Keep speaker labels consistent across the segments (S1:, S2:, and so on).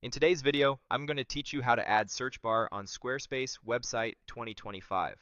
S1: In today's video, I'm going to teach you how to add search bar on Squarespace Website 2025.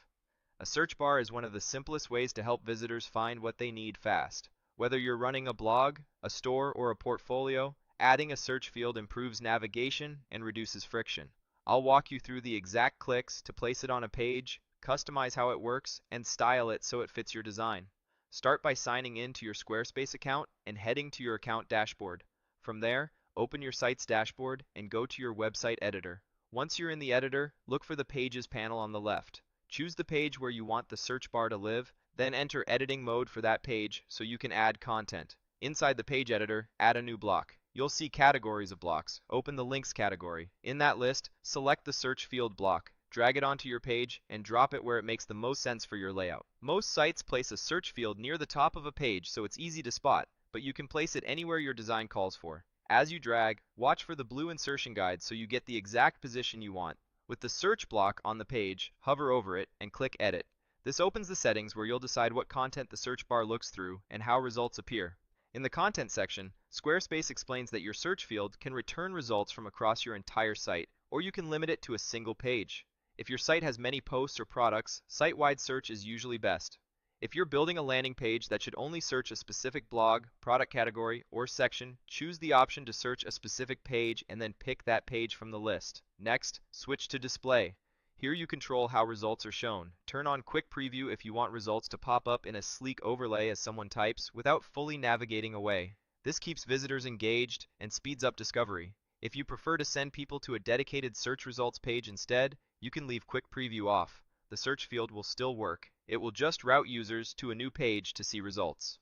S1: A search bar is one of the simplest ways to help visitors find what they need fast. Whether you're running a blog, a store, or a portfolio, adding a search field improves navigation and reduces friction. I'll walk you through the exact clicks to place it on a page, customize how it works, and style it so it fits your design. Start by signing in to your Squarespace account and heading to your account dashboard. From there, open your site's dashboard and go to your website editor. Once you're in the editor, look for the Pages panel on the left. Choose the page where you want the search bar to live, then enter editing mode for that page so you can add content. Inside the page editor, add a new block. You'll see categories of blocks. Open the links category. In that list, select the search field block. Drag it onto your page and drop it where it makes the most sense for your layout. Most sites place a search field near the top of a page so it's easy to spot, but you can place it anywhere your design calls for. As you drag, watch for the blue insertion guide so you get the exact position you want. With the search block on the page, hover over it and click Edit. This opens the settings where you'll decide what content the search bar looks through and how results appear. In the Content section, Squarespace explains that your search field can return results from across your entire site, or you can limit it to a single page. If your site has many posts or products, site-wide search is usually best. If you're building a landing page that should only search a specific blog, product category, or section, choose the option to search a specific page and then pick that page from the list. Next, switch to Display. Here you control how results are shown. Turn on Quick Preview if you want results to pop up in a sleek overlay as someone types without fully navigating away. This keeps visitors engaged and speeds up discovery. If you prefer to send people to a dedicated search results page instead, you can leave Quick Preview off. The search field will still work. It will just route users to a new page to see results.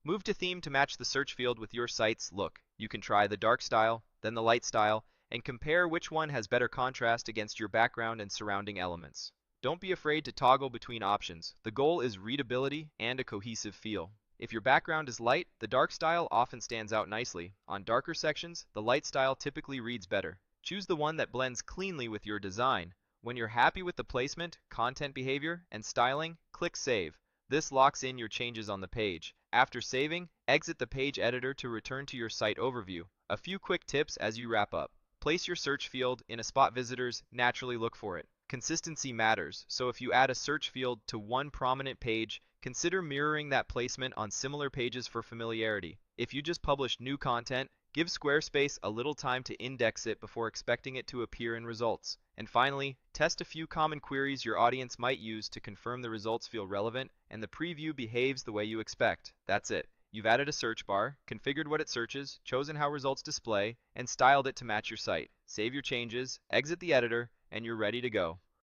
S1: Move to theme to match the search field with your site's look. You can try the dark style, then the light style, and compare which one has better contrast against your background and surrounding elements. Don't be afraid to toggle between options. The goal is readability and a cohesive feel. If your background is light, the dark style often stands out nicely. On darker sections, the light style typically reads better. Choose the one that blends cleanly with your design. When you're happy with the placement, content behavior, and styling, click Save. This locks in your changes on the page. After saving, exit the page editor to return to your site overview. A few quick tips as you wrap up. Place your search field in a spot visitors naturally look for it. Consistency matters, so if you add a search field to one prominent page, consider mirroring that placement on similar pages for familiarity. If you just publish new content, give Squarespace a little time to index it before expecting it to appear in results. And finally, test a few common queries your audience might use to confirm the results feel relevant and the preview behaves the way you expect. That's it. You've added a search bar, configured what it searches, chosen how results display, and styled it to match your site. Save your changes, exit the editor, and you're ready to go.